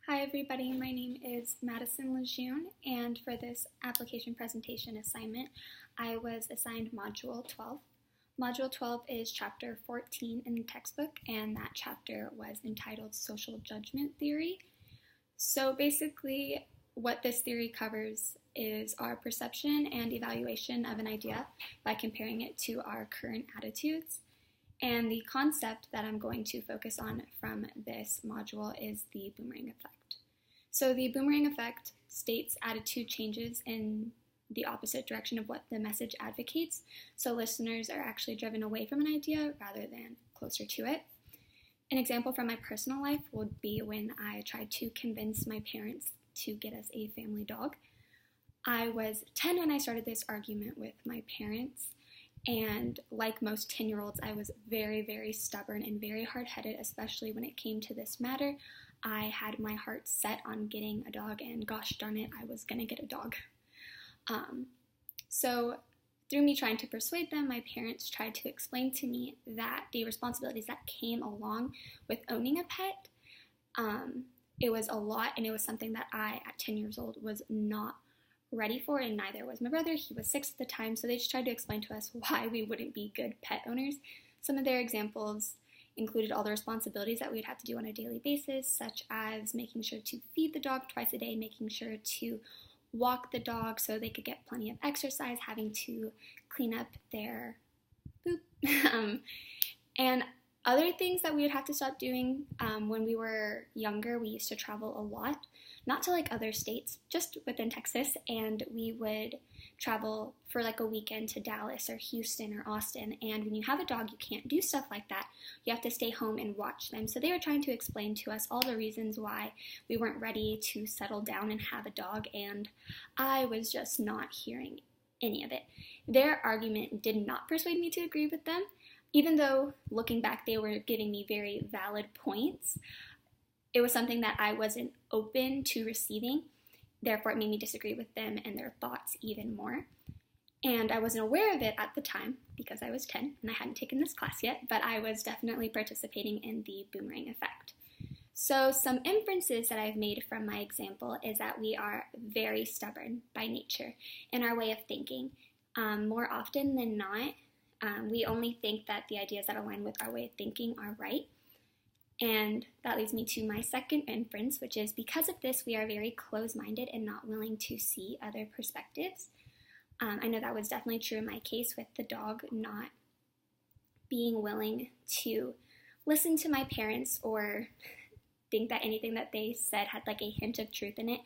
Hi everybody, my name is Madison Lejeune, and for this application presentation assignment, I was assigned Module 12. Module 12 is Chapter 14 in the textbook, and that chapter was entitled Social Judgment Theory. So basically, what this theory covers is our perception and evaluation of an idea by comparing it to our current attitudes. And the concept that I'm going to focus on from this module is the boomerang effect. So the boomerang effect states attitude changes in the opposite direction of what the message advocates. So listeners are actually driven away from an idea rather than closer to it. An example from my personal life would be when I tried to convince my parents to get us a family dog. I was 10 when I started this argument with my parents. And like most 10-year-olds, I was very, very stubborn and very hard-headed, especially when it came to this matter. I had my heart set on getting a dog, and gosh darn it, I was gonna get a dog. So through me trying to persuade them, my parents tried to explain to me that the responsibilities that came along with owning a pet, it was a lot, and it was something that I, at 10 years old, was not ready for, and neither was my brother. He was 6 at the time, so they just tried to explain to us why we wouldn't be good pet owners. Some of their examples included all the responsibilities that we'd have to do on a daily basis, such as making sure to feed the dog twice a day, making sure to walk the dog so they could get plenty of exercise, having to clean up their poop, and other things that we would have to stop doing. When we were younger, we used to travel a lot, not to like other states, just within Texas, and we would travel for like a weekend to Dallas or Houston or Austin, and when you have a dog, you can't do stuff like that. You have to stay home and watch them. So they were trying to explain to us all the reasons why we weren't ready to settle down and have a dog, and I was just not hearing any of it. Their argument did not persuade me to agree with them, even though looking back they were giving me very valid points. It was something that I wasn't open to receiving. Therefore, it made me disagree with them and their thoughts even more. And I wasn't aware of it at the time because I was 10 and I hadn't taken this class yet, but I was definitely participating in the boomerang effect. So some inferences that I've made from my example is that we are very stubborn by nature in our way of thinking. More often than not, we only think that the ideas that align with our way of thinking are right. And that leads me to my second inference, which is because of this, we are very close-minded and not willing to see other perspectives. I know that was definitely true in my case with the dog not being willing to listen to my parents or think that anything that they said had like a hint of truth in it.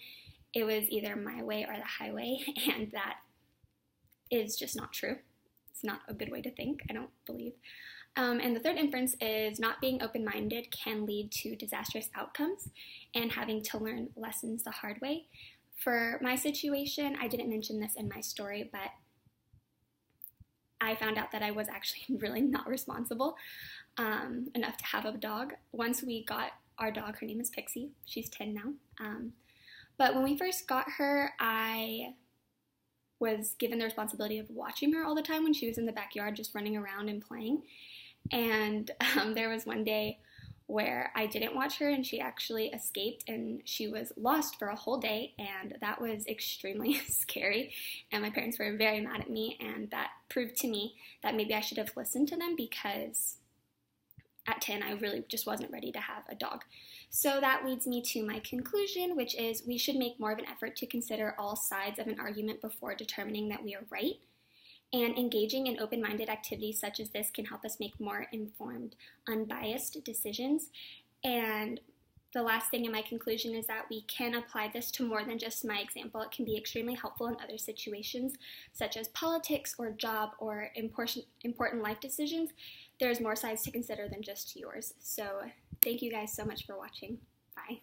It was either my way or the highway, and that is just not true. It's not a good way to think, I don't believe. And the third inference is not being open-minded can lead to disastrous outcomes and having to learn lessons the hard way. For my situation, I didn't mention this in my story, but I found out that I was actually really not responsible enough to have a dog. Once we got our dog, her name is Pixie. She's 10 now. But when we first got her, I was given the responsibility of watching her all the time when she was in the backyard just running around and playing. And there was one day where I didn't watch her and she actually escaped and she was lost for a whole day, and that was extremely scary, and my parents were very mad at me, and that proved to me that maybe I should have listened to them because at 10 I really just wasn't ready to have a dog. So that leads me to my conclusion, which is we should make more of an effort to consider all sides of an argument before determining that we are right. And engaging in open-minded activities such as this can help us make more informed, unbiased decisions. And the last thing in my conclusion is that we can apply this to more than just my example. It can be extremely helpful in other situations, such as politics or job or important life decisions. There's more sides to consider than just yours. So thank you guys so much for watching. Bye.